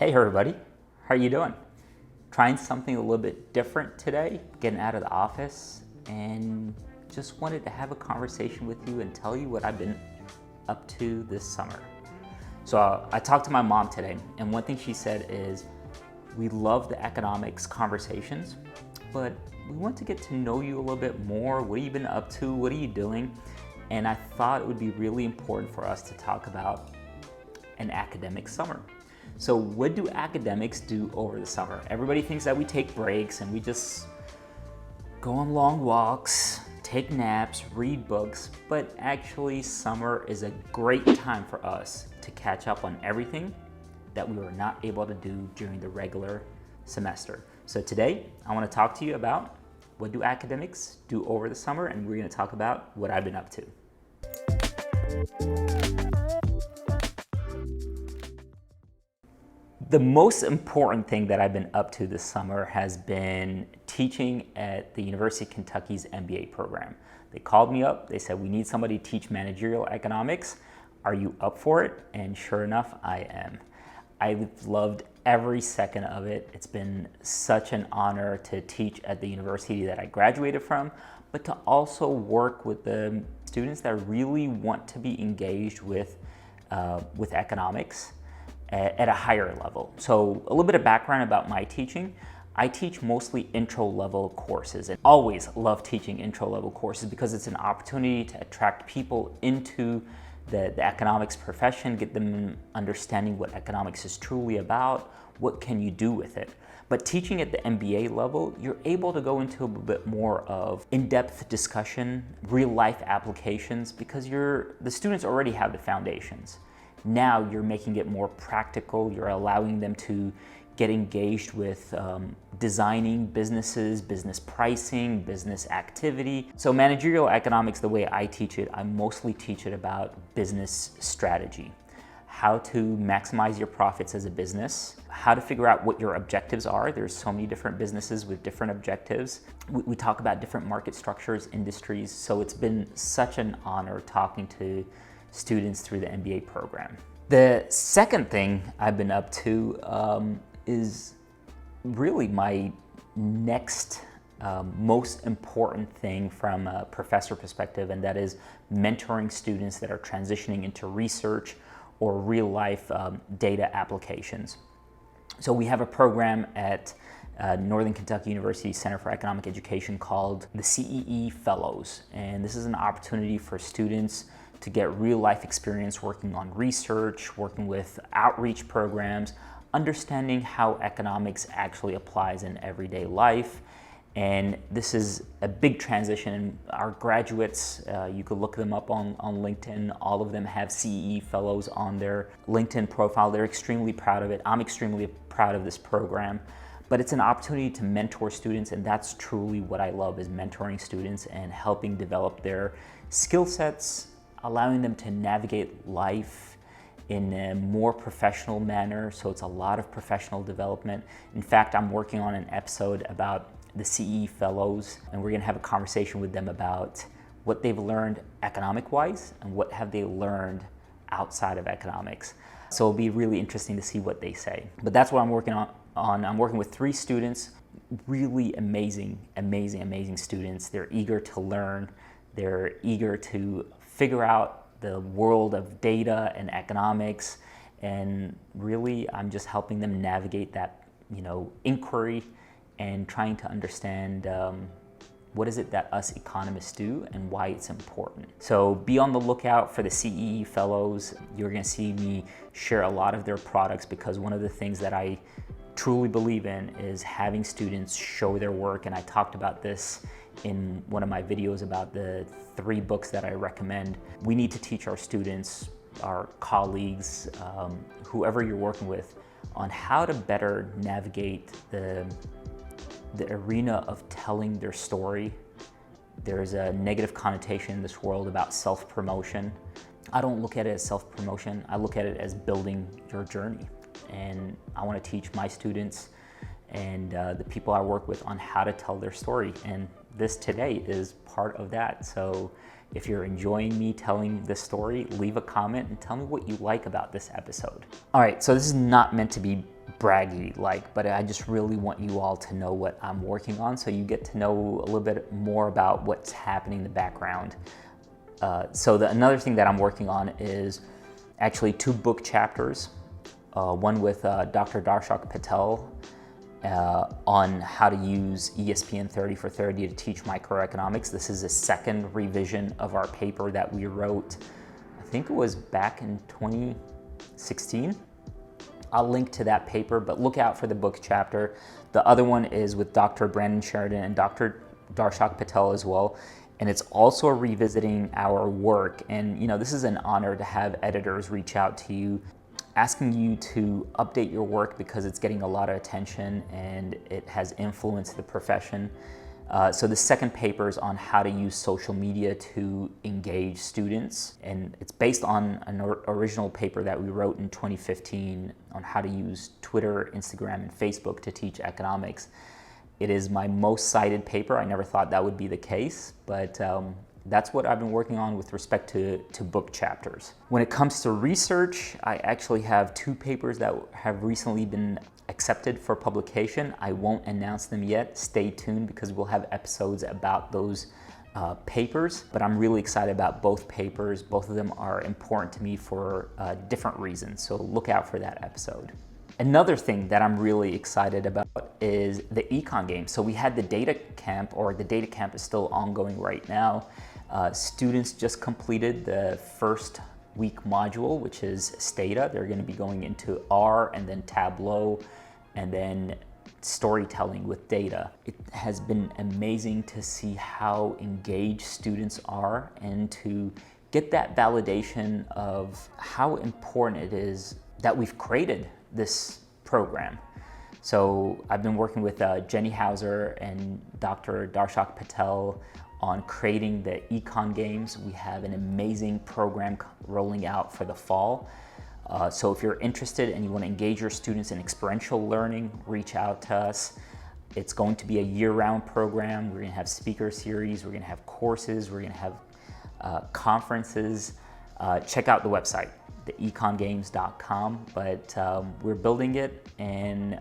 Hey everybody, how are you doing? Trying something a little bit different today, getting out of the office, and just wanted to have a conversation with you and tell you what I've been up to this summer. So I talked to my mom today, and one thing she said is, we love the economics conversations, but we want to get to know you a little bit more. What have you been up to? What are you doing? And I thought it would be really important for us to talk about an academic summer. So what do academics do over the summer? Everybody thinks that we take breaks and we just go on long walks, take naps, read books, but actually summer is a great time for us to catch up on everything that we were not able to do during the regular semester. So today, I want to talk to you about what do academics do over the summer, and we're going to talk about what I've been up to. The most important thing that I've been up to this summer has been teaching at the University of Kentucky's MBA program. They called me up, they said, we need somebody to teach managerial economics. Are you up for it? And sure enough, I am. I've loved every second of it. It's been such an honor to teach at the university that I graduated from, but to also work with the students that really want to be engaged with economics at a higher level. So a little bit of background about my teaching. I teach mostly intro level courses, and always love teaching intro level courses because it's an opportunity to attract people into the economics profession, get them understanding what economics is truly about, what can you do with it. But teaching at the MBA level, you're able to go into a little bit more of in-depth discussion, real life applications, because the students already have the foundations. Now you're making it more practical. You're allowing them to get engaged with designing businesses, business pricing, business activity. So managerial economics, the way I teach it, I mostly teach it about business strategy, how to maximize your profits as a business, how to figure out what your objectives are. There's so many different businesses with different objectives. We talk about different market structures, industries. So it's been such an honor talking to students through the MBA program. The second thing I've been up to is really my next most important thing from a professor perspective, and that is mentoring students that are transitioning into research or real life data applications. So we have a program at Northern Kentucky University Center for Economic Education called the CEE Fellows, and this is an opportunity for students to get real life experience working on research, working with outreach programs, understanding how economics actually applies in everyday life. And this is a big transition. Our graduates, you could look them up on LinkedIn. All of them have CEE Fellows on their LinkedIn profile. They're extremely proud of it. I'm extremely proud of this program. But it's an opportunity to mentor students, and that's truly what I love, is mentoring students and helping develop their skill sets, allowing them to navigate life in a more professional manner. So it's a lot of professional development. In fact, I'm working on an episode about the CE Fellows, and we're gonna have a conversation with them about what they've learned economic-wise and what have they learned outside of economics. So it'll be really interesting to see what they say. But that's what I'm working on. I'm working with 3 students, really amazing students. They're eager to learn. They're eager to figure out the world of data and economics, and really I'm just helping them navigate that, inquiry and trying to understand what is it that us economists do and why it's important. So be on the lookout for the CEE Fellows. You're gonna see me share a lot of their products, because one of the things that I truly believe in is having students show their work, and I talked about this in one of my videos about the 3 books that I recommend. We need to teach our students, our colleagues, whoever you're working with, on how to better navigate the arena of telling their story. There's a negative connotation in this world about self-promotion. I don't look at it as self-promotion. I look at it as building your journey. And I want to teach my students and the people I work with on how to tell their story. And this today is part of that. So if you're enjoying me telling this story, leave a comment and tell me what you like about this episode. All right, so this is not meant to be braggy like, but I just really want you all to know what I'm working on, so you get to know a little bit more about what's happening in the background. Another thing that I'm working on is actually 2 book chapters, one with Dr. Darshak Patel on how to use ESPN 30 for 30 to teach microeconomics. This is a second revision of our paper that we wrote, I think it was back in 2016. I'll link to that paper, but look out for the book chapter. The other one is with Dr. Brandon Sheridan and Dr. Darshak Patel as well. And it's also revisiting our work. And this is an honor to have editors reach out to you, asking you to update your work because it's getting a lot of attention and it has influenced the profession. So the second paper is on how to use social media to engage students. And it's based on an original paper that we wrote in 2015 on how to use Twitter, Instagram, and Facebook to teach economics. It is my most cited paper. I never thought that would be the case, but that's what I've been working on with respect to book chapters. When it comes to research, I actually have 2 papers that have recently been accepted for publication. I won't announce them yet. Stay tuned because we'll have episodes about those papers, but I'm really excited about both papers. Both of them are important to me for different reasons, so look out for that episode. Another thing that I'm really excited about is the Econ game. So we had the data camp, or the data camp is still ongoing right now. Students just completed the first week module, which is Stata. They're going to be going into R and then Tableau and then storytelling with data. It has been amazing to see how engaged students are and to get that validation of how important it is that we've created this program. So I've been working with Jenny Hauser and Dr. Darshak Patel on creating the Econ games. We have an amazing program rolling out for the fall. So if you're interested and you want to engage your students in experiential learning, reach out to us. It's going to be a year-round program. We're going to have speaker series, we're going to have courses, we're going to have conferences. Check out the website, theecongames.com, but we're building it and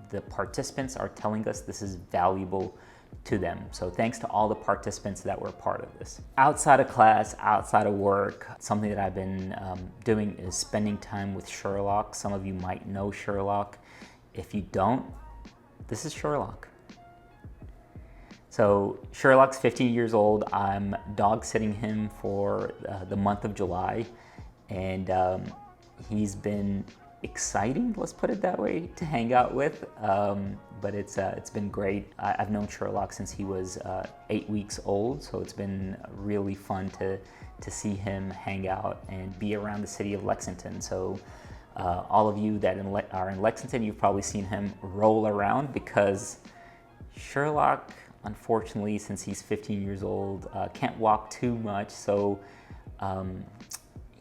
the participants are telling us this is valuable to them. So thanks to all the participants that were part of this. Outside of class, outside of work, something that I've been doing is spending time with Sherlock. Some of you might know Sherlock. If you don't, this is Sherlock. So Sherlock's 15 years old. I'm dog sitting him for the month of July, and he's been exciting, let's put it that way, to hang out with. But it's been great. I've known Sherlock since he was 8 weeks old, so it's been really fun to see him hang out and be around the city of Lexington. So all of you that are in Lexington, you've probably seen him roll around because Sherlock, unfortunately, since he's 15 years old, can't walk too much. So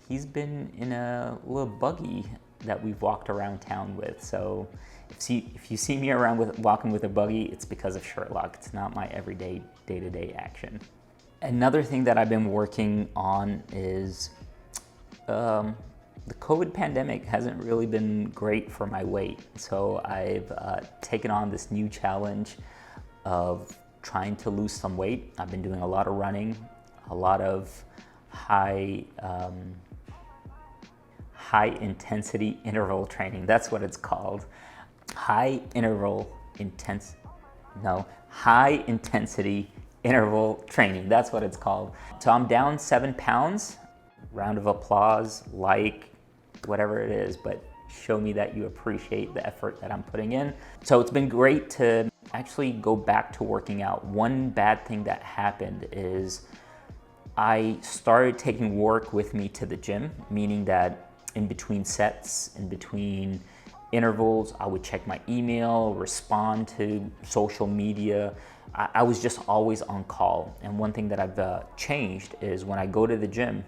he's been in a little buggy that we've walked around town with. So if you see me around walking with a buggy, it's because of Sherlock. It's not my everyday day-to-day action. Another thing that I've been working on is the COVID pandemic hasn't really been great for my weight. So I've taken on this new challenge of trying to lose some weight. I've been doing a lot of running, a lot of high intensity interval training. That's what it's called. High intensity interval training. That's what it's called. So I'm down 7 pounds. Round of applause, like, whatever it is, but show me that you appreciate the effort that I'm putting in. So it's been great to actually go back to working out. One bad thing that happened is I started taking work with me to the gym, meaning that in between sets, in between intervals, I would check my email, respond to social media. I was just always on call. And one thing that I've changed is when I go to the gym,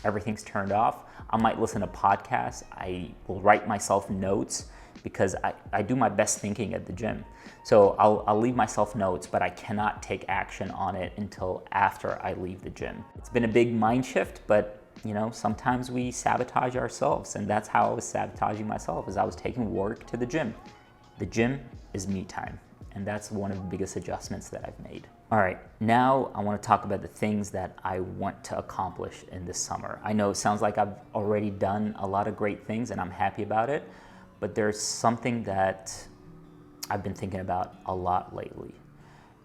everything's turned off. I might listen to podcasts. I will write myself notes because I do my best thinking at the gym. So I'll leave myself notes, but I cannot take action on it until after I leave the gym. It's been a big mind shift, but sometimes we sabotage ourselves, and that's how I was sabotaging myself, as I was taking work to the gym. The gym is me time, and that's one of the biggest adjustments that I've made. All right, now I want to talk about the things that I want to accomplish in this summer. I know it sounds like I've already done a lot of great things and I'm happy about it, but there's something that I've been thinking about a lot lately,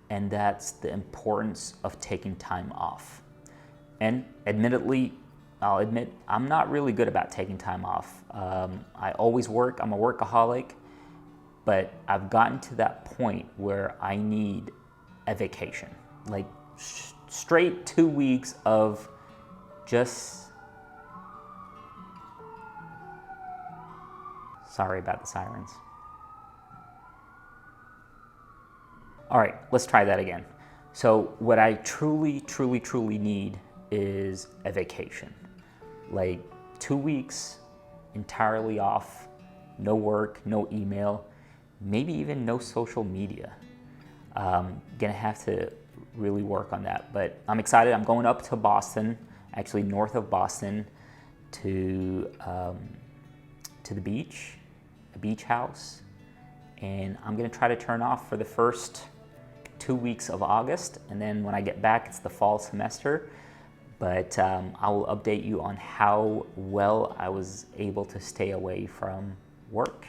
and that's the importance of taking time off. And admittedly, I'll admit, I'm not really good about taking time off. I always work, I'm a workaholic, but I've gotten to that point where I need a vacation, like straight 2 weeks of just, sorry about the sirens. All right, let's try that again. So what I truly need is a vacation, like 2 weeks entirely off, no work, no email, maybe even no social media. Gonna have to really work on that, but I'm excited. I'm going up to Boston, actually north of Boston, to the beach, a beach house, and I'm gonna try to turn off for the first 2 weeks of August, and then when I get back, it's the fall semester. But I will update you on how well I was able to stay away from work.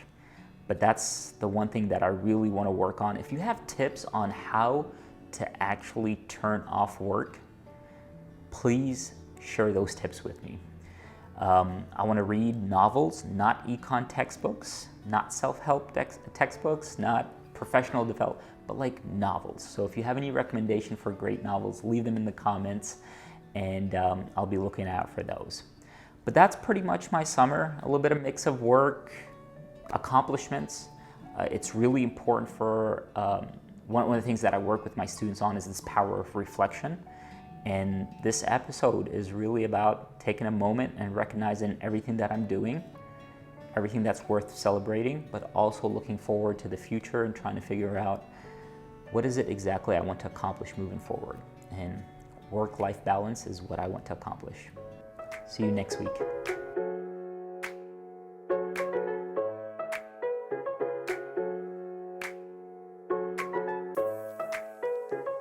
But that's the one thing that I really want to work on. If you have tips on how to actually turn off work, please share those tips with me. I want to read novels, not econ textbooks, not self-help textbooks, not professional development, but like novels. So if you have any recommendation for great novels, leave them in the comments, and I'll be looking out for those. But that's pretty much my summer, a little bit of mix of work, accomplishments. It's really important for, one of the things that I work with my students on is this power of reflection. And this episode is really about taking a moment and recognizing everything that I'm doing, everything that's worth celebrating, but also looking forward to the future and trying to figure out what is it exactly I want to accomplish moving forward. And work-life balance is what I want to accomplish. See you next week.